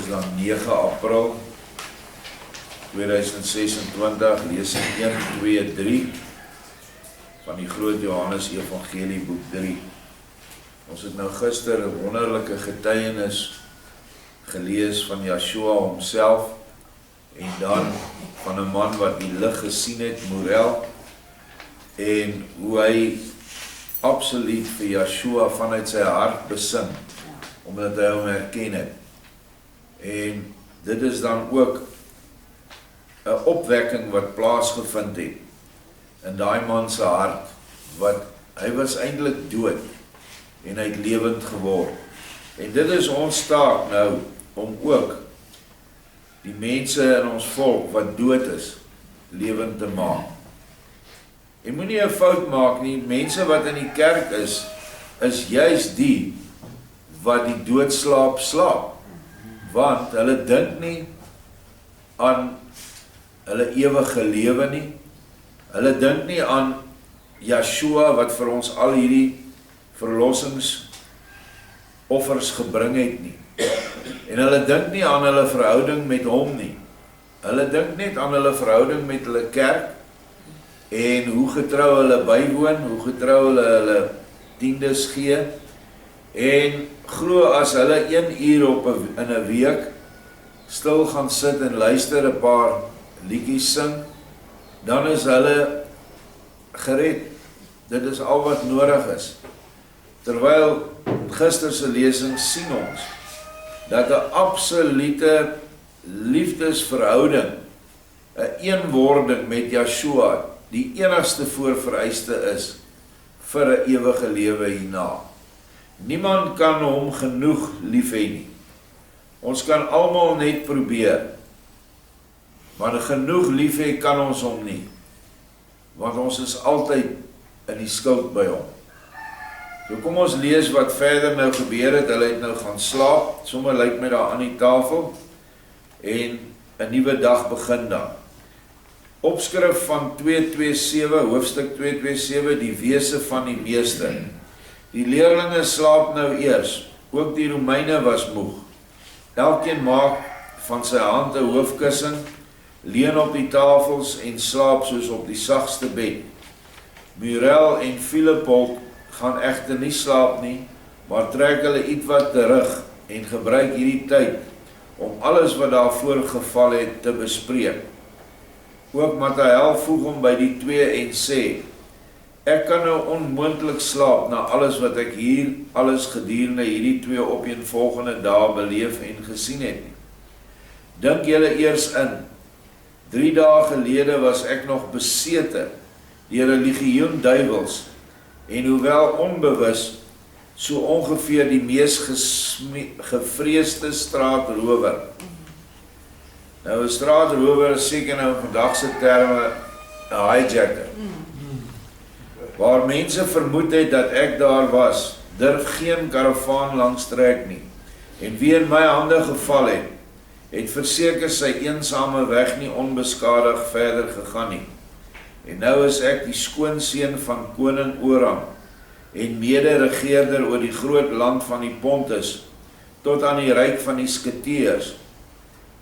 is dan 9 April 2026, lesing 1, 2, 3 van die Groot Johannes Evangelie boek 3. Ons het nou gister 'n wonderlike getuienis gelees van Yeshua homself en dan van 'n man wat die lig gesien het, Morel, en hoe hy absoluut vir Yeshua vanuit sy hart besin, omdat hy hom herken het. En dit is dan ook 'n opwekking wat plaasgevind het in daai man se hart, wat hy was eintlik dood en hy het lewend geword. En dit is ons taak nou, om ook die mense in ons volk wat dood is, lewend te maak. Jy moet nie 'n fout maak nie, mense wat in die kerk is juis die wat die doodslaap slaap, want hulle dink nie aan hulle ewige lewe nie, hulle dink nie aan Yeshua wat vir ons al hierdie verlossingsoffers gebring het nie, en hulle dink nie aan hulle verhouding met hom nie, hulle dink net aan hulle verhouding met hulle kerk, en hoe getrou hulle bywoon, hoe getrou hulle tiendes gee, en glo as hulle 1 uur in 'n week stil gaan sit en luister 'n paar liedjies sing, dan is hulle gered. Dit is al wat nodig is. Terwyl gister se lesing sien ons dat 'n absolute liefdesverhouding, 'n eenwording met Yeshua, die enigste voorvereiste is vir 'n ewige lewe hierna. Niemand kan hom genoeg lief hê nie. Ons kan almal net probeer, maar genoeg lief hê kan ons hom nie, want ons is altyd in die skuld by hom. So kom ons lees wat verder nou gebeur het. Hulle het nou gaan slaap, sommer lyk my daar aan die tafel, en 'n nuwe dag begin dan. Opskrif van 227, hoofstuk 227, die wese van die meester. Die leerlinge slaap nou eers, ook die Romeine was moeg. Elkeen maak van sy hand 'n hoofkussing, leun op die tafels en slaap soos op die sagste bed. Morel en Philippol gaan egter nie slaap nie, maar trek hulle ietwat terug en gebruik hierdie tyd om alles wat daar voorgeval het te bespreek. Ook Mathael voeg hom by die 2 en sê, ek kan nou onmoontlik slaap na alles wat ek hier alles gedurende hierdie 2 opeenvolgende dae beleef en gesien het nie. Dink julle eers in, 3 dae gelede was ek nog besete deur 'n legioen duiwels, en hoewel onbewus, so ongeveer die mees gevreesde straatrower. Nou 'n straatrower is seker nou in vandag se terme 'n hijacker. Waar mense vermoed het dat ek daar was, durf geen karavaan langs trek nie, en wie in my hande geval het verseker sy eensame weg nie onbeskadig verder gegaan nie. En nou is ek die skoonseun van koning Oram, en mede-regeerder oor die groot land van die Pontus, tot aan die ryk van die Skiteërs.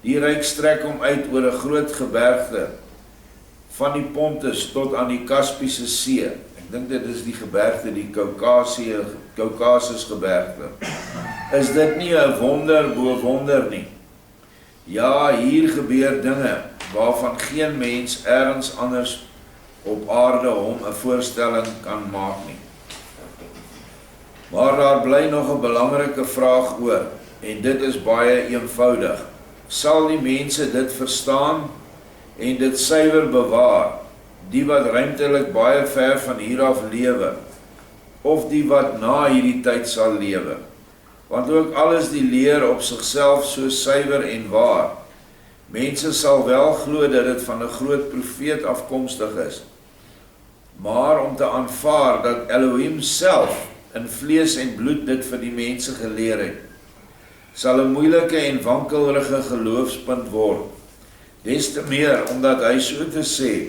Die ryk strek hom uit oor 'n groot gebergte, van die Pontus tot aan die Kaspiese See. Ek dink dit is die gebergte, die Kaukasus gebergte. Is dit nie 'n wonder bo wonder nie? Ja, hier gebeur dinge, waarvan geen mens ergens anders op aarde hom 'n voorstelling kan maak nie. Maar daar bly nog 'n belangrike vraag oor, en dit is baie eenvoudig. Sal die mense dit verstaan en dit suiwer bewaar, die wat ruimtelik baie ver van hier af lewe, of die wat na hierdie tyd sal lewe? Want ook al is die leer op sigself so suiwer en waar, mense sal wel glo dat dit van 'n groot profeet afkomstig is. Maar om te aanvaar dat Elohim self in vlees en bloed dit vir die mense geleer het, sal 'n moeilike en wankelrige geloofspunt word. Des te meer omdat hy so te sê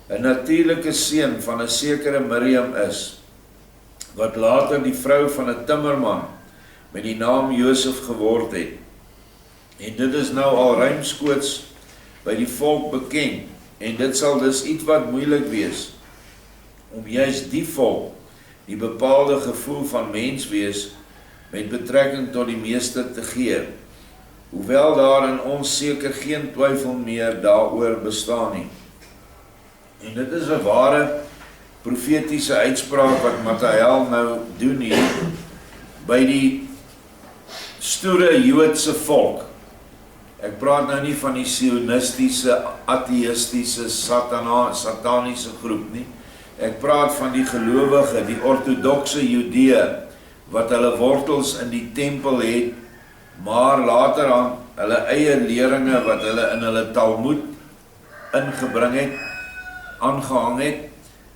'n natuurlike seun van 'n sekere Miriam is, wat later die vrou van 'n timmerman met die naam Josef geword het. En dit is nou al ruimskoots by die volk bekend, en dit sal dus iets wat moeilik wees, om juist die volk, die bepaalde gevoel van menswees, met betrekking tot die meeste te gee, hoewel daar in ons seker geen twyfel meer daaroor bestaan nie. En dit is 'n ware profetiese uitspraak wat Mattheël nou doen hier, by die stoere Joodse volk. Ek praat nou nie van die sionistiese, atheïstiese, sataniese groep nie. Ek praat van die gelowige, die ortodokse Judee, wat hulle wortels in die tempel het, maar later aan hulle eie leringe wat hulle in hulle Talmud ingebring het, aangehang het.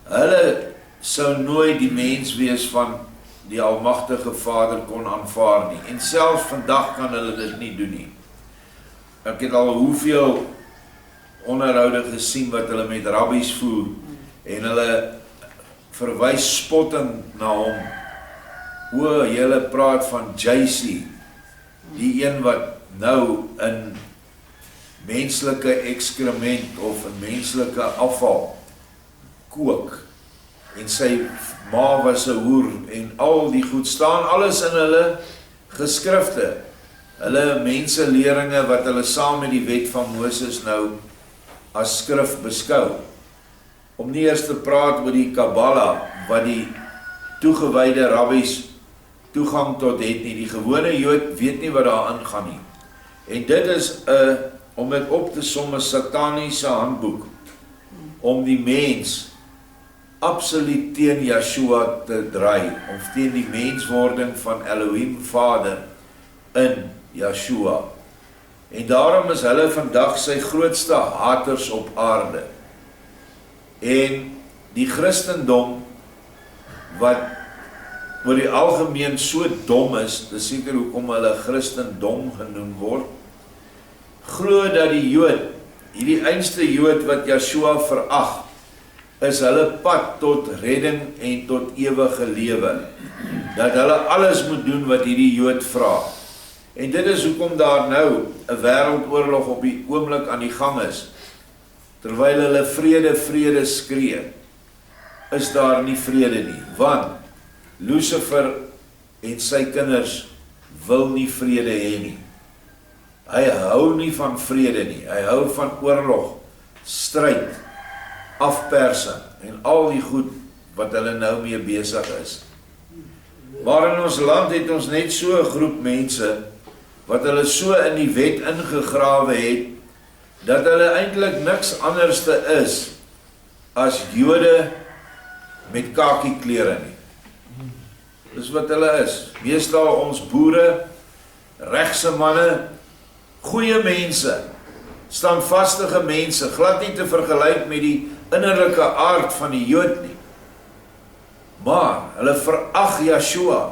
Hulle sou nooit die mens wees van die almagtige Vader kon aanvaar nie. En selfs vandag kan hulle dit nie doen nie. Ek het al hoeveel onderhoude gesien wat hulle met rabbies voer, en hulle verwys spottend na hom. O, julle praat van JC, die een wat nou in menslike ekskrement of in menslike afval kook, en sy ma was 'n hoer, en al die goed staan alles in hulle geskrifte, hulle menseleringe wat hulle saam met die wet van Moses nou as skrif beskou. Om nie eers te praat oor die Kabbala, wat die toegewyde rabbies toegang tot het nie. Die gewone Jood weet nie wat daar aangaan nie. En dit is om dit op te som, 'n sataniese handboek, om die mens absoluut teen Yeshua te draai, of teen die menswording van Elohim Vader in Yeshua. En daarom is hulle vandag sy grootste haters op aarde. En die Christendom, wat oor die algemeen so dom is, dis seker hoekom hulle Christendom genoem word, glo dat die Jood, hierdie einste Jood wat Yeshua verag, is hulle pad tot redding en tot ewige lewe. Dat hulle alles moet doen wat hierdie Jood vra. En dit is hoekom daar nou 'n wêreldoorlog op die oomblik aan die gang is. Terwyl hulle vrede, vrede skree, is daar nie vrede nie, want Lucifer en sy kinders wil nie vrede hê nie. Hy hou nie van vrede nie, hy hou van oorlog, stryd, afpersing en al die goed wat hulle nou mee besig is. Maar in ons land het ons net so 'n groep mense wat hulle so in die wet ingegrawe het, dat hulle eintlik niks anderste is as Jode met kakie klere nie. Dis wat hulle is. Meestal ons boere, regse manne, goeie mense, standvastige mense, glad nie te vergelyk met die innerlike aard van die Jood nie. Maar hulle verag Yeshua,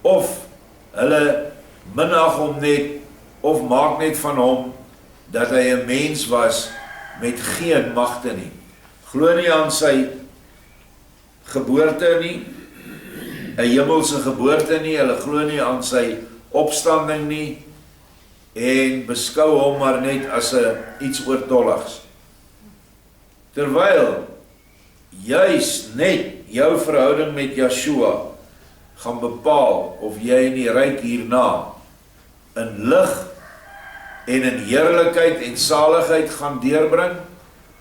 of hulle minag hom net, of maak net van hom dat hy 'n mens was met geen magte nie. Glo nie aan sy geboorte nie, 'n hemelse geboorte nie, hulle glo nie aan sy opstanding nie, en beskou hom maar net as iets oortolligs. Terwyl juis net jou verhouding met Yeshua gaan bepaal of jy in die ryk hierna in lig en in heerlikheid en saligheid gaan deurbring,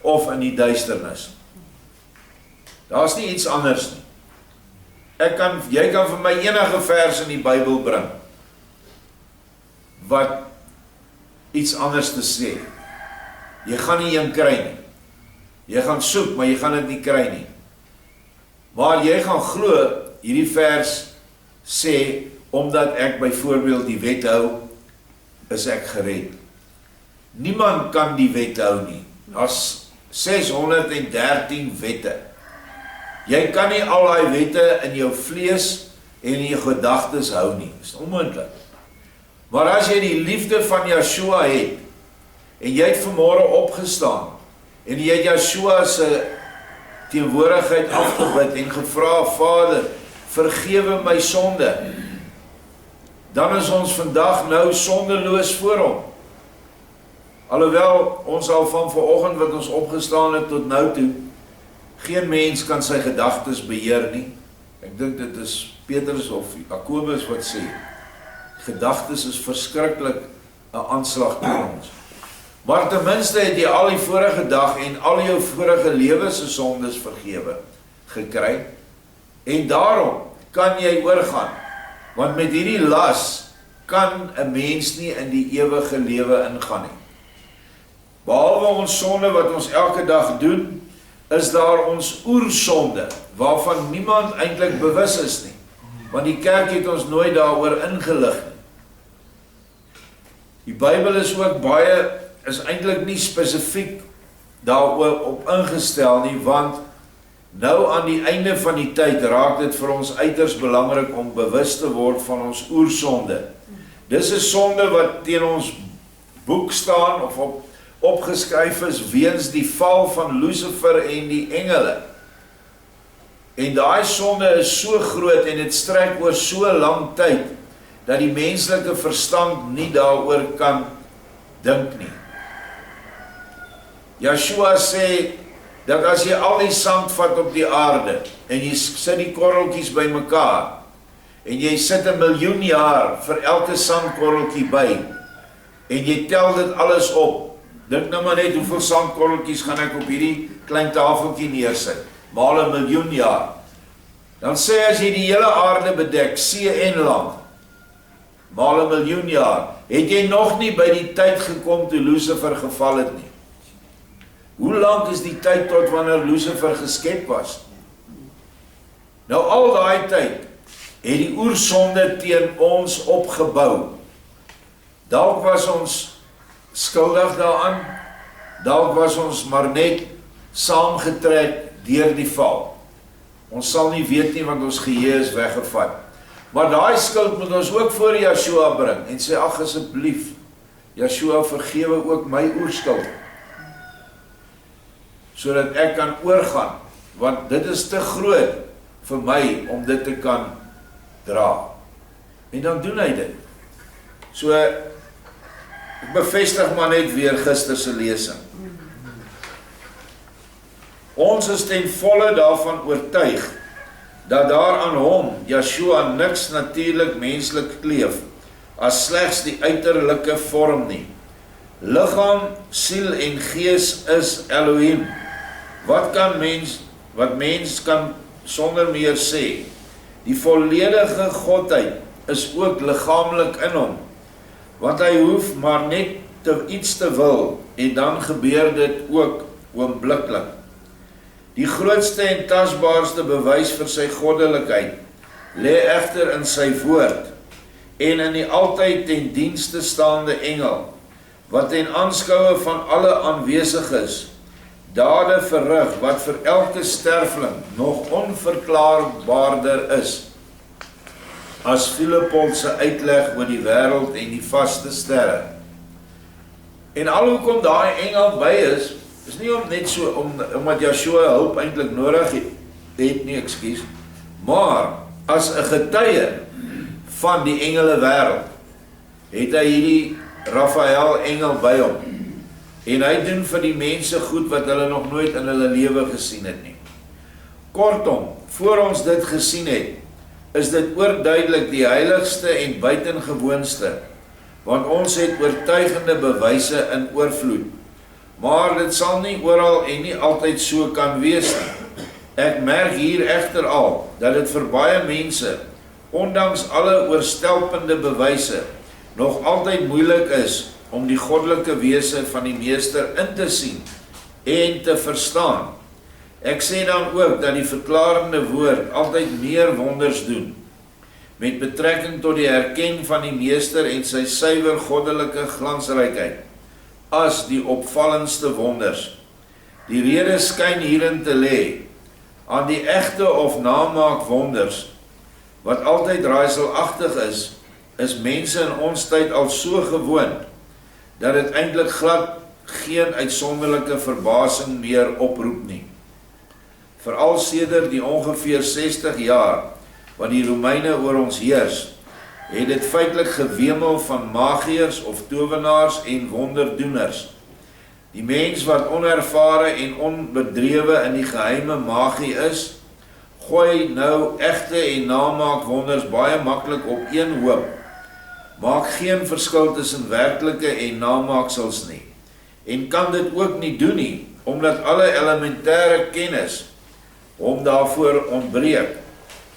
of in die duisternis. Daar's nie iets anders nie. Jy kan vir my enige vers in die Bybel bring wat iets anders te sê. Jy gaan nie een kry nie. Jy gaan soek, maar jy gaan dit nie kry nie. Maar jy gaan glo, hierdie vers sê, omdat ek byvoorbeeld die wet hou, is ek gered. Niemand kan die wet hou nie. Daar's 613 wette. Jy kan nie al die wette in jou vlees en in jou gedagtes hou nie. Dit is onmoontlik. Maar as jy die liefde van Yeshua het, en jy het vanmôre opgestaan, en jy het Yeshua se teenwoordigheid afgebid en gevra, Vader, vergewe my sonde, dan is ons vandag nou sondeloos voor hom. Alhoewel ons al van vanoggend wat ons opgestaan het tot nou toe, geen mens kan sy gedagtes beheer nie. Ek dink dit is Petrus of Jakobus wat sê, gedagtes is verskriklik 'n aanslag teen ons. Maar ten minste het jy al die vorige dag en al jou vorige lewe se sondes vergewe gekry, en daarom kan jy oorgaan, want met hierdie las kan 'n mens nie in die ewige lewe ingaan nie. Behalwe ons sonde wat ons elke dag doen, is daar ons oersonde, waarvan niemand eintlik bewus is nie, want die kerk het ons nooit daaroor ingelig nie. Die Bybel is ook is eintlik nie spesifiek daaroor op ingestel nie, want nou aan die einde van die tyd raak dit vir ons uiters belangrik om bewus te word van ons oersonde. Dis 'n sonde wat teen ons boek staan of opgeskryf is weens die val van Lucifer en die engele. En daai sonde is so groot en dit strek oor so lang tyd dat die menslike verstand nie daaroor kan dink nie. Yeshua sê dat as jy al die sand vat op die aarde en jy sit die korreltjies by mekaar en jy sit 1 miljoen jaar vir elke sandkorreltjie by en jy tel dit alles op, dink nou maar net hoeveel sandkorreltjies gaan ek op hierdie klein tafeltjie neersit, maal 1 miljoen jaar. Dan sê as jy die hele aarde bedek, see en land, maal 1 miljoen jaar, het jy nog nie by die tyd gekom toe Lucifer geval het nie. Hoe lank is die tyd tot wanneer Lucifer geskep was? Nou al daai tyd het die oersonde teen ons opgebou. Dalk was ons skuldig daaraan, dalk was ons maar net saamgetrek deur die val. Ons sal nie weet nie, want ons geheue is weggevat. Maar daai skuld moet ons ook voor Yeshua bring en sê, ag asseblief, Yeshua vergewe ook my oerskuld, sodat ek kan oorgaan, want dit is te groot vir my om dit te kan dra. En dan doen hy dit. So, ek bevestig maar net weer gister se lesing. Ons is ten volle daarvan oortuig dat daar aan hom, Yeshua, niks natuurlik menslik kleef, as slegs die uiterlike vorm nie. Liggaam, siel en gees is Elohim. Wat mens kan sonder meer sê? Die volledige Godheid is ook liggaamlik in hom, want hy hoef maar net iets te wil, en dan gebeur dit ook oombliklik. Die grootste en tasbaarste bewys vir sy goddelikheid lê egter in sy woord, en in die altyd ten dienste staande engel, wat ten aanskoue van alle aanwesig is, dade verrig wat vir elke sterfling nog onverklaarbaarder is, as Philippos se uitleg oor die wêreld en die vaste sterre. En alhoekom daai engel by is nie om net so, omdat Yeshua hulp eintlik nodig het nie, ekskuus, maar as 'n getuie van die engele wêreld, het hy hierdie Raphael engel by hom. En hy doen vir die mense goed wat hulle nog nooit in hulle lewe gesien het nie. Kortom, voor ons dit gesien het, is dit oorduidelik die heiligste en buitengewoonste, want ons het oortuigende bewyse in oorvloed. Maar dit sal nie oral en nie altyd so kan wees nie. Ek merk hier egter al, dat dit vir baie mense, ondanks alle oorstelpende bewyse, nog altyd moeilik is om die goddelike wese van die meester in te sien en te verstaan. Ek sê dan ook dat die verklarende woord altyd meer wonders doen, met betrekking tot die herken van die meester en sy suiwer goddelike glansrykheid, as die opvallendste wonders. Die rede skyn hierin te lê aan die egte of namaak wonders, wat altyd raaiselagtig is mense in ons tyd al so gewoond, dat dit eintlik glad geen uitsonderlike verbasing meer oproep nie. Veral sedert die ongeveer 60 jaar, wat die Romeine oor ons heers, het dit feitelik gewemel van magiërs of towenaars en wonderdoeners. Die mens wat onervare en onbedrewe in die geheime magie is, gooi nou egte en namaak wonders baie maklik op een hoop. Maak geen verskil tussen werklike en namaaksels nie. En kan dit ook nie doen nie, omdat alle elementêre kennis hom daarvoor ontbreek.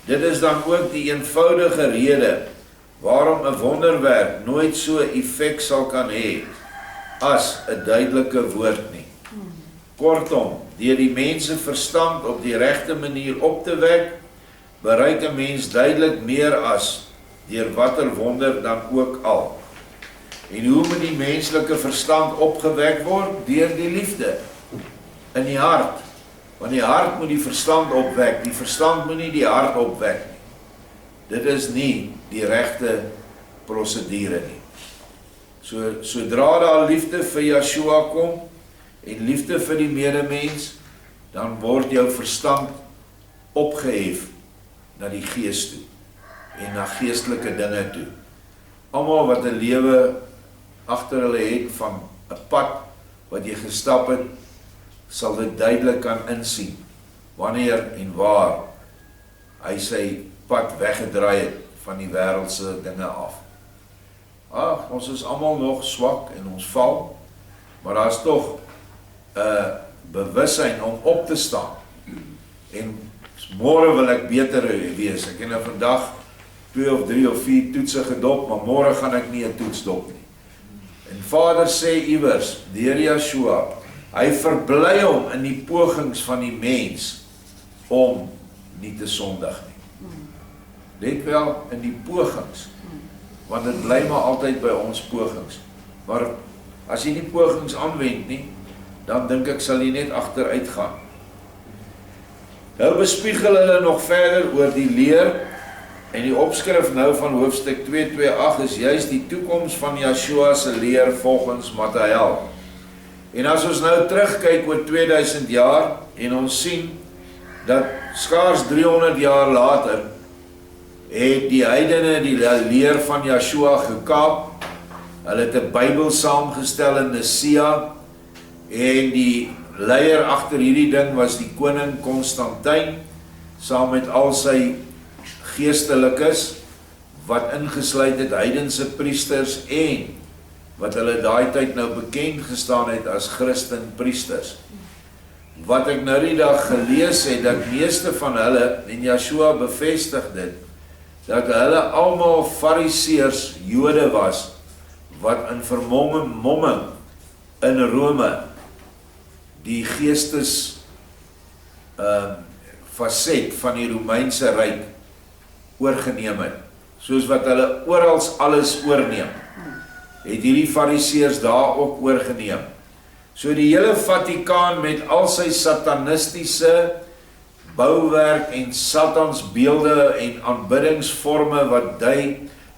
Dit is dan ook die eenvoudige rede waarom 'n wonderwerk nooit so effek sal kan hê as 'n duidelike woord nie. Kortom, deur die mense verstand op die regte manier op te wek, bereik 'n mens duidelik meer as deur watter wonder dan ook al. En hoe moet die menslike verstand opgewek word? Deur die liefde in die hart. Want die hart moet die verstand opwek, die verstand moet nie die hart opwek nie. Dit is nie die regte prosedure nie. Sodra daar liefde vir Yeshua kom, en liefde vir die medemens, dan word jou verstand opgehef na die gees toe, en na geestelike dinge toe. Almal wat 'n lewe agter hulle het van 'n pad wat jy gestap het, sal dit duidelik kan insien, wanneer en waar hy sy pad weggedraai het van die wêreldse dinge af. Ag, ons is almal nog swak en ons val, maar daar is tog 'n bewussyn om op te staan. En môre wil ek beter wees. Ek het nou vandag 2 of 3 of 4 toetse gedop, maar môre gaan ek nie 'n toets dop nie. En Vader sê iewers, deur Yeshua, hy verbly hom in die pogings van die mens om nie te sondig nie. Let wel in die pogings, want dit bly maar altyd by ons pogings. Maar as jy nie pogings aanwend nie, dan dink ek sal jy net agteruit gaan. Nou bespiegel hulle nog verder oor die leer, en die opskrif nou van hoofstuk 228 is juist die toekoms van Yeshua se leer volgens Mattheël. En as ons nou terugkyk oor 2000 jaar, en ons sien dat skaars 300 jaar later, het die heidene die leer van Yeshua gekaap, hulle het 'n Bybel saamgestel in Nicea, en die leier agter hierdie ding was die koning Konstantyn, saam met al sy geestelikes, wat ingesluit het heidense priesters en wat hulle daai tyd nou bekend gestaan het as Christen priesters. Wat ek nou die dag gelees het, dat meeste van hulle, en Yeshua bevestig dit, dat hulle almal fariseërs Jode was, wat in vermomming in Rome die geestes faset van die Romeinse ryk oorgeneem het, soos wat hulle orals alles oorneem, het hierdie fariseërs daar ook oorgeneem. So die hele Vatikaan met al sy satanistiese bouwerk en satansbeelde en aanbiddingsvorme wat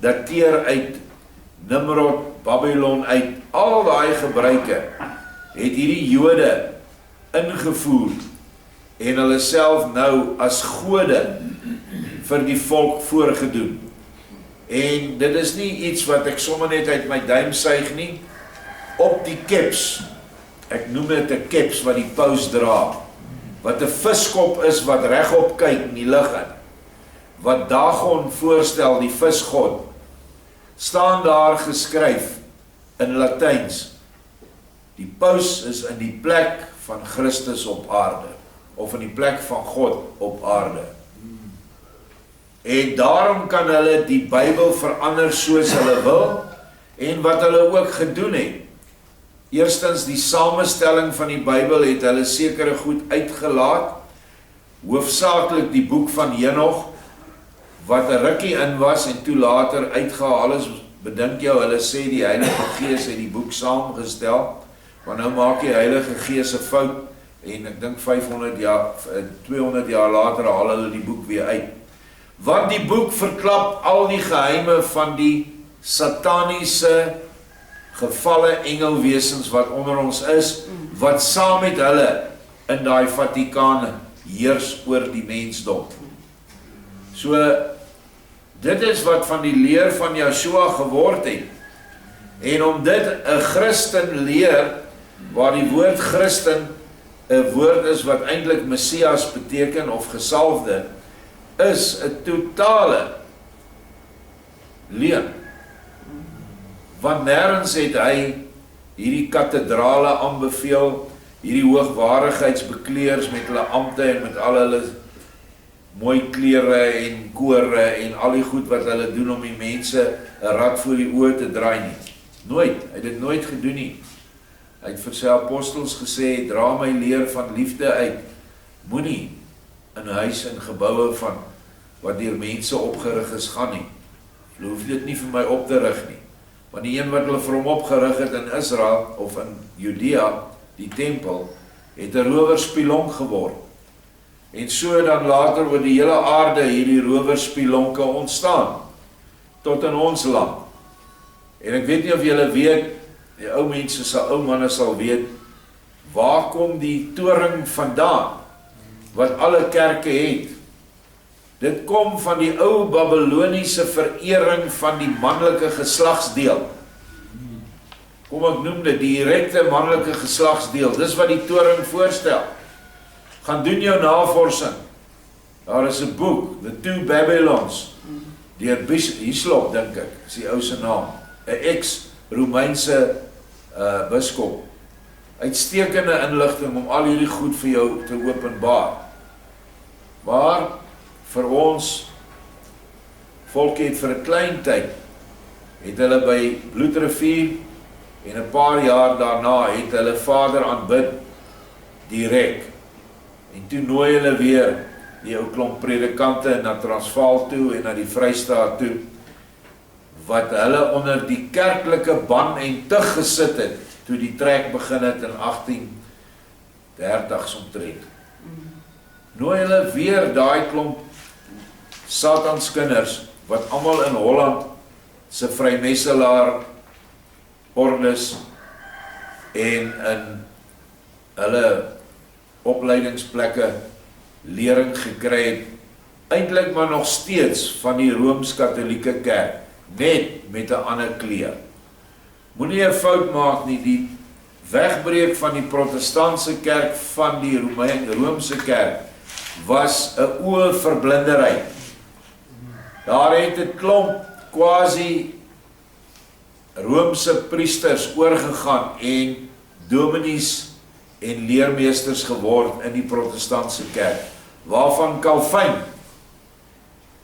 dateer uit Nimrod, Babylon, uit al daai gebruike, het hierdie Jode ingevoer en hulle self nou as gode vir die volk voorgedoen. En dit is nie iets wat ek sommer net uit my duim suig nie. Op die keps, ek noem dit 'n keps wat die paus dra, wat 'n viskop is wat regop kyk in die lug in, wat Dagon voorstel, die visgod, staan daar geskryf in Latyns: die paus is in die plek van Christus op aarde, of in die plek van God op aarde. En daarom kan hulle die Bybel verander soos hulle wil, en wat hulle ook gedoen het. Eerstens, die samestelling van die Bybel het hulle sekere goed uitgelaat, hoofsaaklik die boek van Henog, wat 'n rukkie in was en toe later uitgehaal is. Bedink jou, hulle sê die Heilige Gees het die boek saamgestel, want nou maak die Heilige Gees 'n fout, en ek dink 200 jaar later haal hulle die boek weer uit. Want die boek verklap al die geheime van die sataniese gevalle engelwesens wat onder ons is, wat saam met hulle in daai Vatikaan heers oor die mensdom. So, Dit is wat van die leer van Yeshua geword het. En om dit 'n Christen leer, waar die woord Christen 'n woord is wat eintlik Messias beteken of gesalfde, is 'n totale leuen. Want nêrens het hy hierdie kathedrale aanbeveel, hierdie hoogwaardigheidsbekleers met hulle ampte en met al hulle mooi klere en kore en al die goed wat hulle doen om die mense 'n rad voor die oë te draai nie. Nooit, hy het dit nooit gedoen nie. Hy het vir sy apostels gesê, dra my leer van liefde uit, moenie in huis en geboue van wat deur mense opgerig is gaan nie. Hulle hoef dit nie vir my op te rig nie. Want die een wat hulle vir hom opgerig het in Israel of in Judea, die tempel, het 'n rowerspilonk geword. En so dan later oor die hele aarde hierdie rowerspilonke ontstaan, tot in ons land. En ek weet nie of julle weet, die ou mense, ou manne sal weet, waar kom die toring vandaan, wat alle kerke het? Dit kom van die ou Babyloniese verering van die manlike geslagsdeel. Kom ek noem dit, die direkte manlike geslagsdeel. Dis wat die toring voorstel. Gaan doen jou navorsing. Daar is 'n boek, The Two Babylons, deur Hislop, dink ek, is die ou se naam. 'n ex-Romeinse biskop. Uitstekende inligting om al hierdie goed vir jou te openbaar. Maar vir ons volk het vir 'n klein tyd, het hulle by Bloedrivier en 'n paar jaar daarna het hulle Vader aanbid direk. En toe nooi hulle weer die ou klomp predikante na Transvaal toe en na die Vrystaat toe, wat hulle onder die kerklike ban en tug gesit het, toe die trek begin het in 1830 omtrent. Nooi hulle weer daai klomp Satanskinders, wat almal in Holland se vrymesselaar ordes en in hulle opleidingsplekke lering gekry het, eintlik maar nog steeds van die Rooms-Katolieke Kerk, net met 'n ander kleur. Moenie 'n fout maak nie, die wegbreek van die protestantse kerk van die Roomse kerk was 'n oorverblinderheid. Daar het 'n klomp quasi Roomse priesters oorgegaan en dominees en leermeesters geword in die protestantse kerk, waarvan Calvin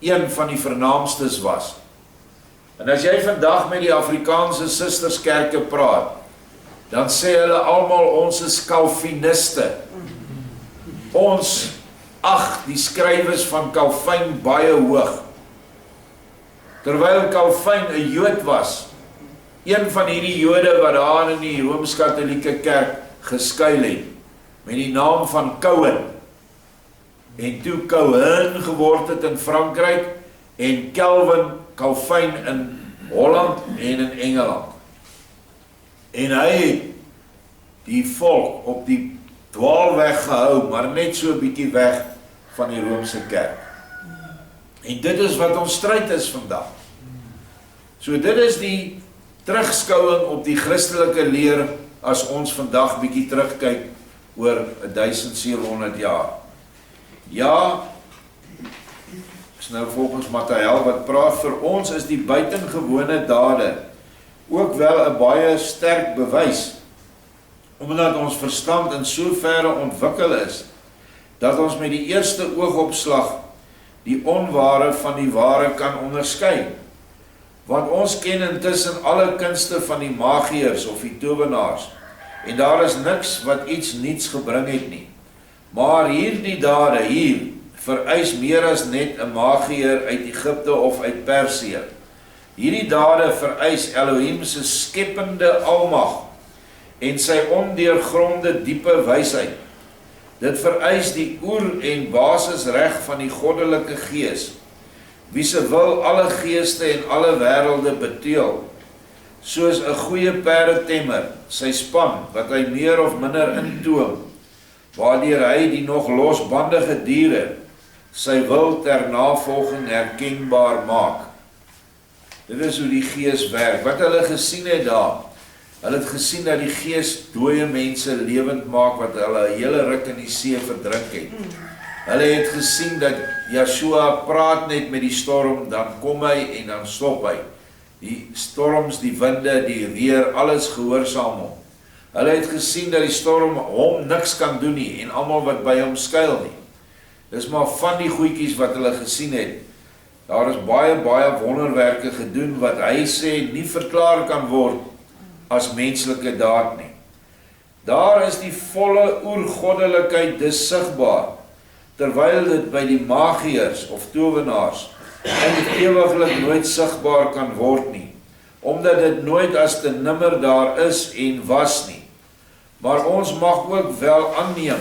een van die vernaamstes was. En as jy vandag met die Afrikaanse sisterskerke praat, dan sê hulle almal ons is Calviniste. Ons ag die skrywes van Calvin baie hoog. Terwyl Calvin 'n Jood was, een van hierdie Jode wat daar in die Rooms-Katolieke Kerk geskuil het, met die naam van Cohen, en toe Cohen geword het in Frankryk, en Calvin in Holland en in Engeland. En hy het die volk op die dwaalweg gehou, maar net so 'n bietjie weg van die Roomse kerk. En dit is wat ons stryd is vandag. So dit is die terugskouing op die Christelike leer as ons vandag bietjie terugkyk oor 1700 jaar. Ja, is nou volgens Matthäus wat praat, vir ons is die buitengewone dade ook wel 'n baie sterk bewys, omdat ons verstand in soverre ontwikkel is, dat ons met die eerste oogopslag die onware van die ware kan onderskei. Want ons ken intussen alle kunste van die magiërs of die towenaars, en daar is niks wat iets niets gebring het nie. Maar hierdie dade hier vereis meer as net 'n magiër uit Egipte of uit Persië. Hierdie dade vereis Elohim se skepende almag en sy ondeurgronde diepe wysheid. Dit vereis die oer- en basisreg van die goddelike gees, wie se wil alle geeste en alle wêrelde beteel, soos 'n goeie perdetemmer sy span wat hy meer of minder intoom, waardeur hy die nog losbandige diere sy wil ter navolging herkenbaar maak. Dit is hoe die Gees werk. Wat hulle gesien het daar, hulle het gesien dat die Gees dooie mense lewend maak, wat hulle 'n hele ruk in die see verdrink het. Hulle het gesien dat Yeshua praat net met die storm, dan kom hy en dan stop hy. Die storms, die winde, die weer, alles gehoorsaam hom. Hulle het gesien dat die storm hom niks kan doen nie, en almal wat by hom skuil nie. Dis maar van die goedjies wat hulle gesien het. Daar is baie wonderwerke gedoen, wat hy sê nie verklaar kan word as menslike daad nie. Daar is die volle oergoddelikheid dis sigbaar, terwyl dit by die magiërs of towenaars ewiglik nooit sigbaar kan word nie, omdat dit nooit as te nimmer daar is en was nie. Maar ons mag ook wel aanneem,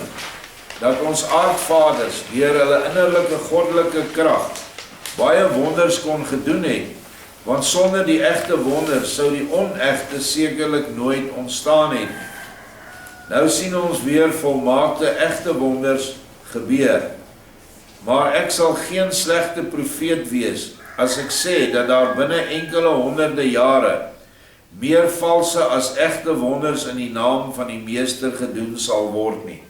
dat ons aardvaders deur hulle innerlike goddelike krag baie wonders kon gedoen het, want sonder die egte wonders sou die onegte sekerlik nooit ontstaan het. Nou sien ons weer volmaakte egte wonders gebeur, maar ek sal geen slegte profeet wees as ek sê dat daar binne enkele honderde jare meer valse as egte wonders in die naam van die Meester gedoen sal word nie.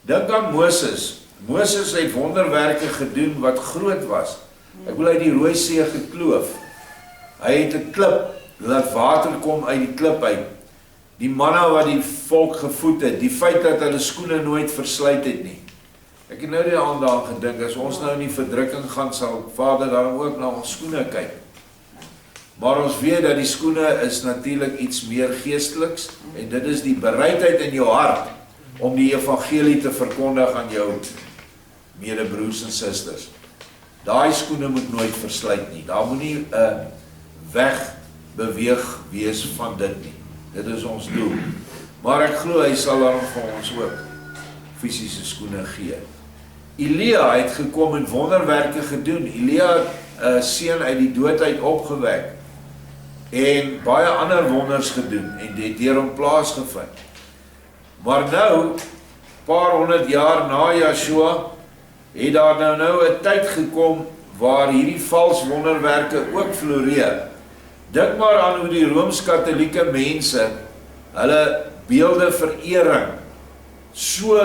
Dink aan Moses. Moses het wonderwerke gedoen wat groot was. Ek wil uit die Rooi See gekloof. Hy het 'n klip, laat water kom uit die klip uit. Die manna wat die volk gevoed het, die feit dat hulle skoene nooit versluit het nie. Ek het nou die aand daaraan gedink, as ons nou in die verdrukking gaan, sal Vader daarom ook na ons skoene kyk. Maar ons weet dat die skoene is natuurlik iets meer geesteliks, en dit is die bereidheid in jou hart om die evangelie te verkondig aan jou medebroers en susters. Daai skoene moet nooit versluit nie. Daar moet nie 'n weg beweeg wees van dit nie. Dit is ons doel. Maar ek glo hy sal daarom vir ons ook fisiese skoene gee. Elia het gekom en wonderwerke gedoen. Elia het 'n seun uit die dood uit opgewek en baie ander wonders gedoen en dit deur hom plaasgevind. Maar nou, paar honderd jaar na Yeshua, het daar nou 'n tyd gekom waar hierdie vals wonderwerke ook floreer. Dink maar aan hoe die Rooms-Katolieke mense hulle beelde verering so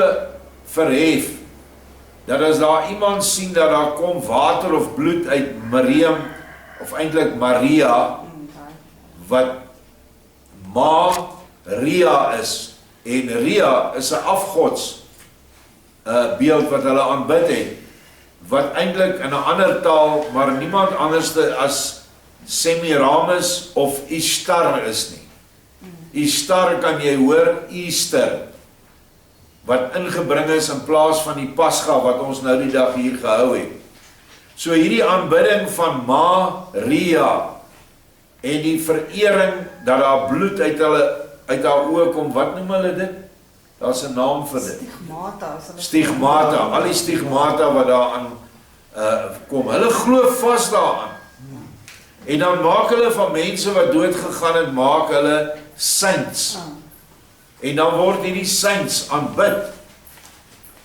verhef, dat as daar iemand sien dat daar kom water of bloed uit Miriam, of eintlik Maria, wat Maria is, en Ria is 'n afgods beeld wat hulle aanbid het, wat eintlik in 'n ander taal, maar niemand anderste as Semiramis of Ishtar is nie. Ishtar kan jy hoor, Easter, wat ingebring is in plaas van die Pasga wat ons nou die dag hier gehou het. So hierdie aanbidding van Maria en die verering dat daar bloed uit haar oë kom, wat noem hulle dit? Daar's 'n naam vir dit. Stigmata, al die stigmata wat daaraan kom. Hulle glo vas daaraan. En dan maak hulle van mense wat dood gegaan het, maak hulle saints. En dan word hierdie saints aanbid.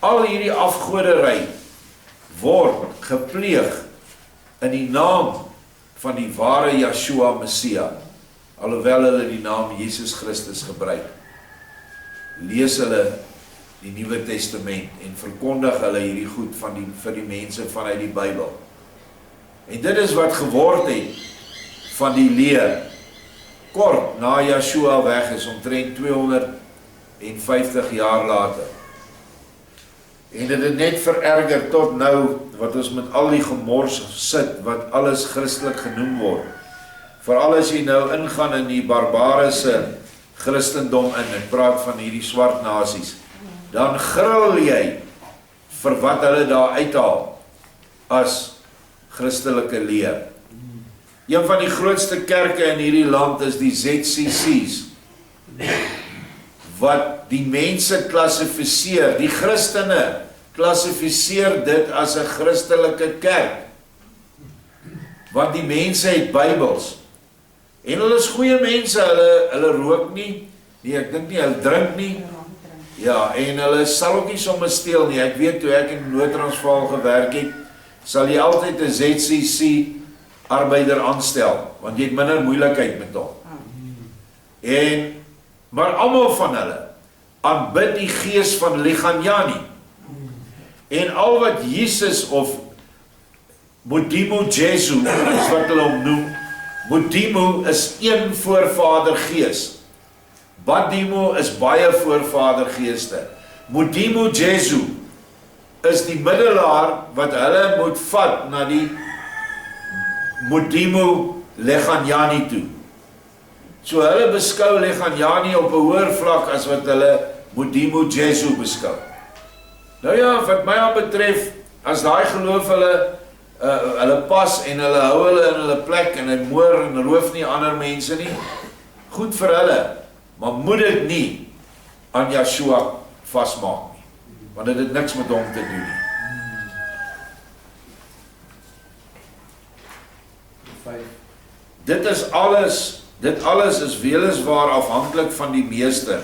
Al hierdie afgoderry word gepleeg in die naam van die ware Yeshua Messia, alhoewel hulle die naam Jesus Christus gebruik. Lees hulle die Nuwe Testament en verkondig hulle hierdie goed vir die mense vanuit die Bybel. En dit is wat geword het van die leer, kort na Yeshua weg is, omtrent 250 jaar later. En dit het net vererger tot nou, wat ons met al die gemors sit, wat alles Christelik genoem word. Veral as jy nou ingaan in die barbariese Christendom in, ek praat van hierdie swart nasies, dan gril jy vir wat hulle daar uithaal as Christelike leer. Een van die grootste kerke in hierdie land is die ZCC's, wat die mense klassifiseer, die Christene klassifiseer dit as 'n Christelike kerk, want die mense het Bybels, en hulle is goeie mense, hulle rook nie, ek dink nie, hulle drink nie, ja, en hulle sal ook nie sommer steel nie. Ek weet toe ek in Noord-Transvaal gewerk het, sal jy altyd 'n ZCC arbeider aanstel, want jy het minder moeilikheid met hom. Maar almal van hulle aanbid die gees van Leganjani. En al wat Jesus of Modimo Jesu is wat hulle hom noem, Modimo is een voorvader gees. Badimo is baie voorvader geeste. Modimo Jesu is die middelaar wat hulle moet vat na die Modimo Leganjani toe. So hulle beskou Leganjani op 'n hoër vlak as wat hulle Modimo Jesu beskou. Nou ja, wat my aan betref, as daai geloof hulle pas en hulle hou hulle in hulle plek en hulle moor en roof nie ander mense nie, goed vir hulle, maar moet dit nie aan Yeshua vasmaak nie, want dit het niks met hom te doen nie. Dit alles is weliswaar afhanklik van die meester,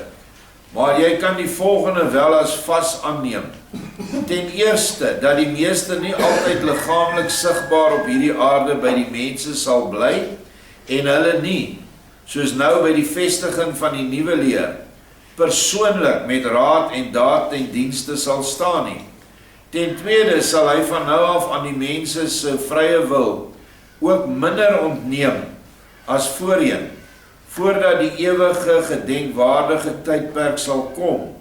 maar jy kan die volgende wel as vas aanneem. Ten eerste, dat die meester nie altyd liggaamlik sigbaar op hierdie aarde by die mense sal bly, en hulle nie, soos nou by die vestiging van die nuwe leer, persoonlik met raad en daad ten dienste sal staan nie. Ten tweede sal hy van nou af aan die mense se vrye wil ook minder ontneem as voorheen, voordat die ewige gedenkwaardige tydperk sal kom,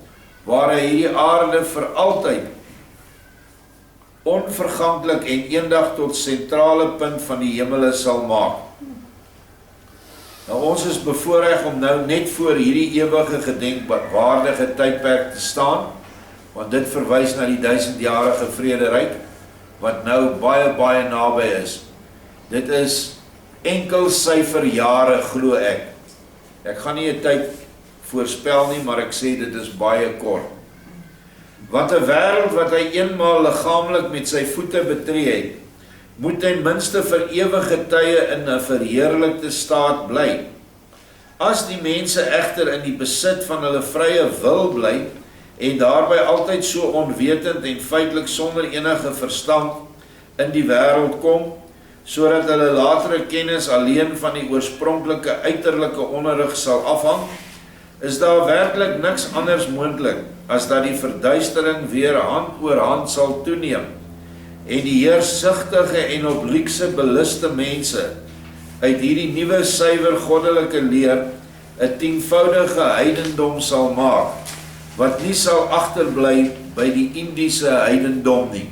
waar hy hierdie aarde vir altyd onverganklik en eendag tot sentrale punt van die hemele sal maak. Nou ons is bevoorreg om nou net voor hierdie ewige gedenkwaardige tydperk te staan, want dit verwys na die 1000-jarige vrederyk, wat nou baie naby is. Dit is enkel syfer jare, glo ek. Ek gaan nie 'n tyd voorspel nie, maar ek sê dit is baie kort. Want 'n wêreld wat hy eenmaal liggaamlik met sy voete betree het, moet ten minste vir ewige tye in 'n verheerlikte staat bly. As die mense egter in die besit van hulle vrye wil bly, en daarby altyd so onwetend en feitelik sonder enige verstand in die wêreld kom, sodat hulle latere kennis alleen van die oorspronklike uiterlike onderrig sal afhang, is daar werklik niks anders moontlik as dat die verduistering weer hand oor hand sal toeneem en die heersigtige en op luukse beluste mense uit hierdie nuwe suiwer goddelike leer 'n tienvoudige heidendom sal maak, wat nie sal agterbly by die Indiese heidendom nie.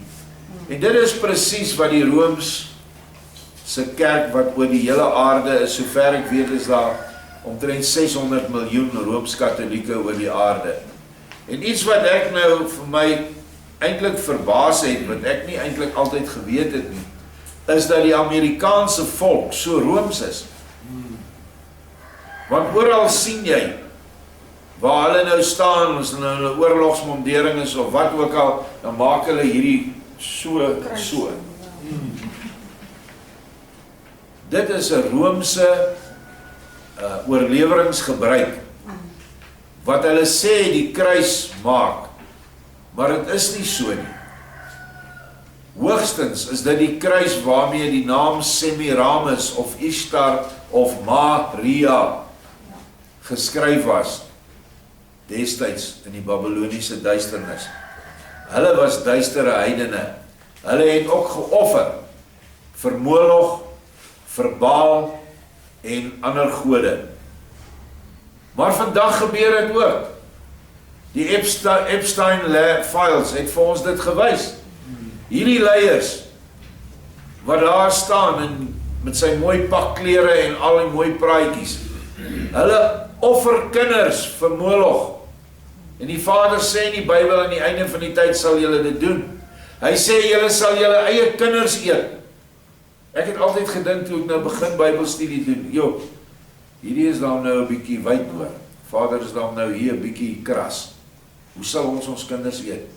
En dit is presies wat die Roomse kerk wat oor die hele aarde is, sover ek weet is daar omtrent 600 miljoen Rooms-Katholieke oor die aarde. En iets wat ek nou vir my eintlik verbaas het, wat ek nie eintlik altyd geweet het nie, is dat die Amerikaanse volk so Rooms is. Want oral sien jy, waar hulle nou staan, as hulle nou 'n oorlogsmondering is of wat ook al, dan maak hulle hierdie so. Dit is 'n Roomse oorleweringsgebruik, wat hulle sê die kruis maak, maar dit is nie so nie. Hoogstens is dit die kruis waarmee die naam Semiramis of Ishtar of Maria geskryf was, destyds in die Babyloniese duisternis. Hulle was duistere heidene. Hulle het ook geoffer vir Moloch, vir Baal en ander gode. Maar vandag gebeur dit ook. Die Epstein files het vir ons dit gewys. Hierdie leiers wat daar staan en met sy mooi pakklere en al die mooi praatjies, hulle offer kinders vir Moloch. En die Vader sê in die Bybel, aan die einde van die tyd sal julle dit doen. Hy sê julle sal julle eie kinders eet. Ek het altyd gedink toe ek nou begin Bybelstudie doen, hierdie is dan nou 'n bietjie wyd hoor. Vader is dan nou hier 'n bietjie kras. Hoe sal ons kinders eet?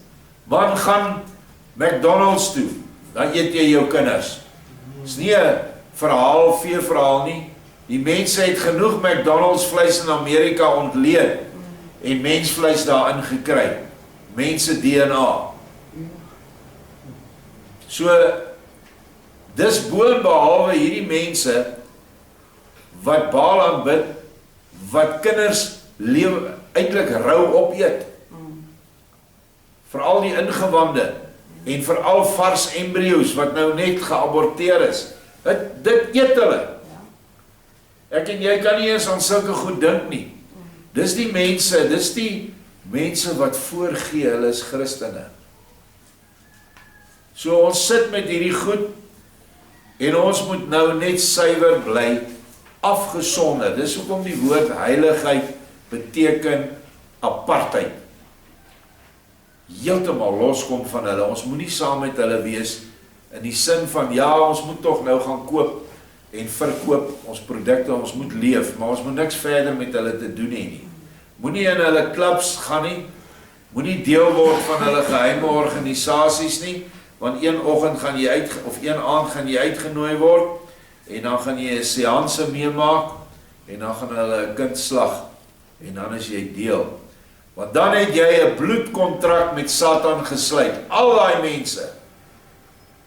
Man, gaan McDonald's toe, dan eet jy jou kinders. Dis nie 'n veeverhaal nie. Die mense het genoeg McDonald's vleis in Amerika ontleed en mensvleis daarin gekry. Mense DNA. So, Dis boonbehalwe hierdie mense wat Baal aanbid, wat kinders eintlik rou opeet. Veral die ingewande en veral vars embryo's wat nou net geaborteer is. Dit eet hulle. Ek en jy kan nie eens aan sulke goed dink nie. Dis die mense wat voorgee hulle is Christene. So ons sit met hierdie goed en ons moet nou net suiwer bly, afgesonder. Dis hoekom die woord heiligheid beteken apartheid. Heeltemal loskom van hulle. Ons moet nie saam met hulle wees in die sin van ja, ons moet tog nou gaan koop en verkoop ons produkte, ons moet leef, maar ons moet niks verder met hulle te doen hê nie. Moenie in hulle klubs gaan nie, moenie deel word van hulle geheime organisasies nie, want een aand gaan jy uitgenooi word en dan gaan jy 'n seanse meemaak en dan gaan hulle 'n kind slag en dan is jy deel. Want dan het jy 'n bloedkontrak met Satan gesluit. Al daai mense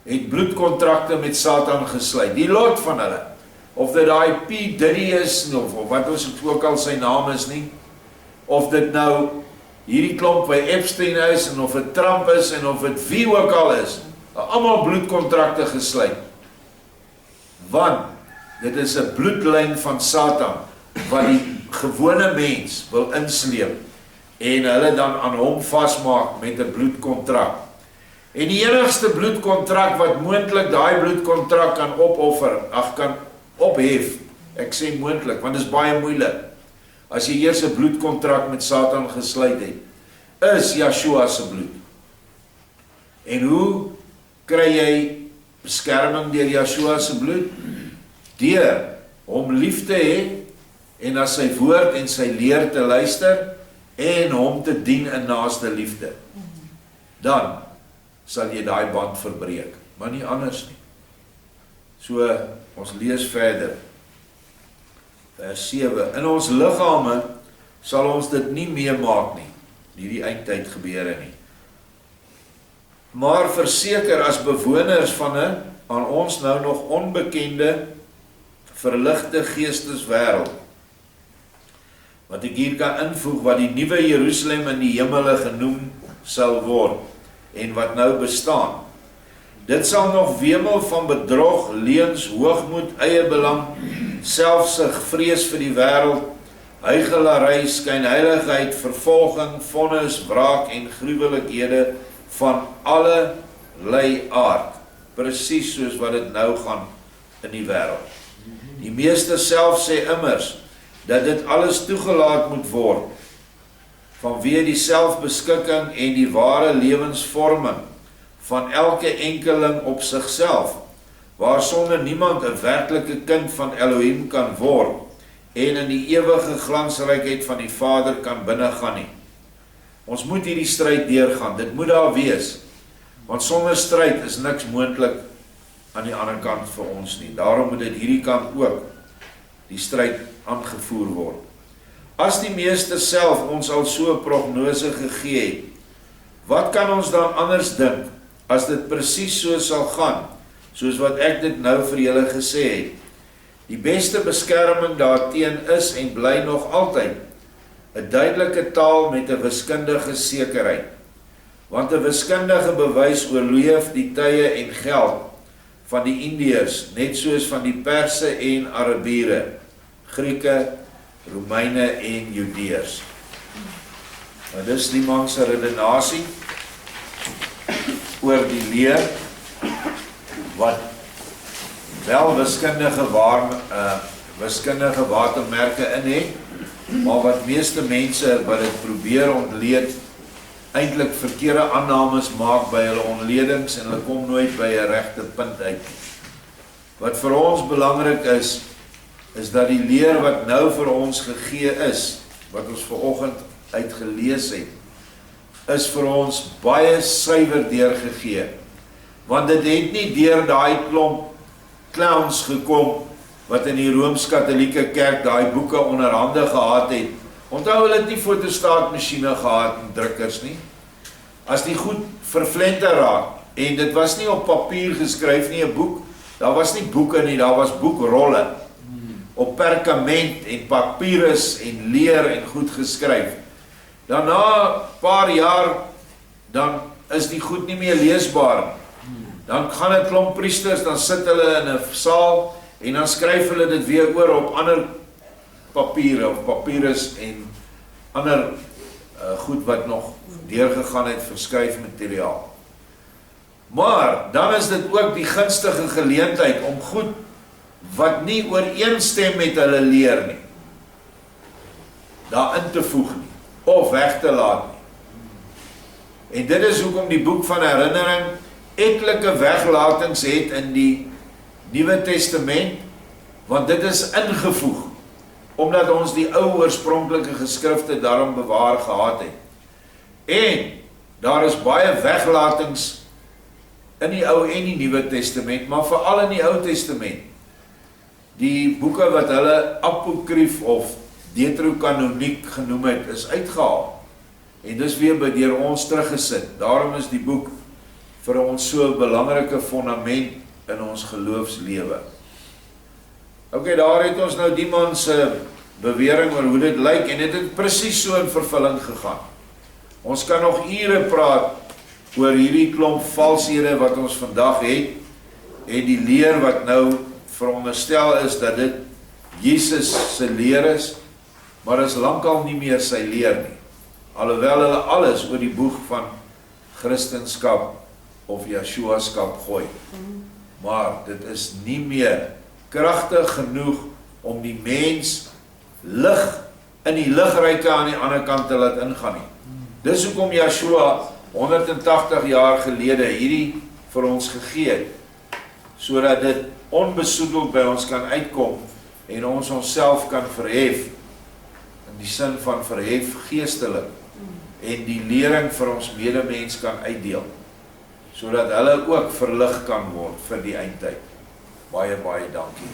het bloedkontrakte met Satan gesluit. Die lot van hulle. Of dit daai P. Diddy is, of wat ons ook al sy naam is nie. Of dit nou hierdie klomp by Epstein is, en of dit Trump is, en of dit wie ook al is. Almal bloedkontrakte gesluit. Want dit is 'n bloedlyn van Satan, wat die gewone mens wil insleep, en hulle dan aan hom vasmaak met 'n bloedkontrak. En die enigste bloedkontrak wat moontlik daai bloedkontrak kan kan ophef, ek sê moontlik, want dit is baie moeilik, as jy eers 'n bloedkontrak met Satan gesluit het, is Yeshua se bloed. En hoe kry jy beskerming deur Yeshua se bloed? Deur hom lief te hê, en na sy woord en sy leer te luister, en hom te dien in naaste liefde. Dan sal jy daai band verbreek, maar nie anders nie. So, ons lees verder. Vers 7. In ons liggame sal ons dit nie meemaak nie, hierdie eindtyd gebeure nie. Maar verseker as bewoners van 'n aan ons nou nog onbekende, verligte geesteswêreld, wat ek hier kan invoeg, wat die nuwe Jerusalem in die hemele genoem sal word, en wat nou bestaan. Dit sal nog wemel van bedrog, leuns, hoogmoed, eie belang, selfsug, vrees vir die wêreld, huigelary, skynheiligheid, vervolging, vonnis, wraak en gruwelikhede van allerlei aard, presies soos wat dit nou gaan in die wêreld. Die meeste self sê immers dat dit alles toegelaat moet word, vanweë die selfbeskikking en die ware lewensvorming van elke enkeling op sigself, waarsonder niemand 'n werklike kind van Elohim kan word, en in die ewige glansrykheid van die Vader kan binnegaan nie. Ons moet hierdie stryd deurgaan, dit moet daar wees, want sonder stryd is niks moontlik aan die ander kant vir ons nie. Daarom moet dit hierdie kant ook die stryd aangevoer word. As die meester self ons al so 'n prognose gegee het, wat kan ons dan anders dink, as dit presies so sal gaan, soos wat ek dit nou vir julle gesê het? Die beste beskerming daarteen is en bly nog altyd 'n duidelike taal met 'n wiskundige sekerheid. Want 'n wiskundige bewys oorleef die tye en geld van die Indiërs, net soos van die Perse en Arabiere, Grieke, Romeine en Judeërs. Nou dis die man se redenasie oor die leer wat wel wiskundige watermerke in het, maar wat meeste mense wat dit probeer ontleed, eintlik verkeerde aannames maak by hulle ontledings en hulle kom nooit by 'n regte punt uit. Wat vir ons belangrik is dat die leer wat nou vir ons gegee is, wat ons vanoggend uitgelees het, is vir ons baie suiwer deurgegee. Want dit het nie deur daai klomp clowns gekom, wat in die Rooms-Katolieke kerk daai boeke onderhande gehad het. Onthou hulle het nie fotostaatmasjiene gehad en drukkers nie. As die goed vervlenter raak, en dit was nie op papier geskryf nie, 'n boek Daar was nie boeke nie, daar was boekrolle. Op perkament en papyrus en leer en goed geskryf. Daarna, paar jaar, dan is die goed nie meer leesbaar. Dan gaan 'n klomp priesters, dan sit hulle in 'n saal, en dan skryf hulle dit weer oor op ander papiere, of papyrus en ander goed wat nog deurgegaan het, verskryf materiaal. Maar, dan is dit ook die gunstige geleentheid om goed wat nie ooreenstem met hulle leer nie, daarin te voeg nie, of weg te laat nie. En dit is hoekom die boek van herinnering etlike weglatings het in die Nuwe Testament, want dit is ingevoeg, omdat ons die ou oorspronklike geskrifte daarom bewaar gehad het. En, daar is baie weglatings in die Ou en die Nuwe Testament, maar veral in die Ou Testament. Die boeke wat hulle apokryf of deuterokanoniek genoem het, is uitgehaal. En dis weer deur ons teruggesit. Daarom is die boek vir ons so 'n belangrike fondament in ons geloofslewe. Ok, daar het ons nou die man se bewering oor hoe dit lyk, en dit het presies so in vervulling gegaan. Ons kan nog ure praat oor hierdie klomp valshede wat ons vandag het, en die leer wat nou veronderstel is dat dit Jesus se leer is, maar is lankal nie meer sy leer nie. Alhoewel hulle alles oor die boeg van Christenskap of Yeshuaskap gooi. Maar dit is nie meer kragtig genoeg om die mens lig in die ligryke aan die ander kant te laat ingaan nie. Dis hoekom Yeshua 180 jaar gelede hierdie vir ons gegee het, sodat dit onbesoedeld by ons kan uitkom en ons onsself kan verhef, in die sin van verhef geestelik, en die lering vir ons medemens kan uitdeel, sodat hulle ook verlig kan word vir die eindtyd. Baie, baie dankie.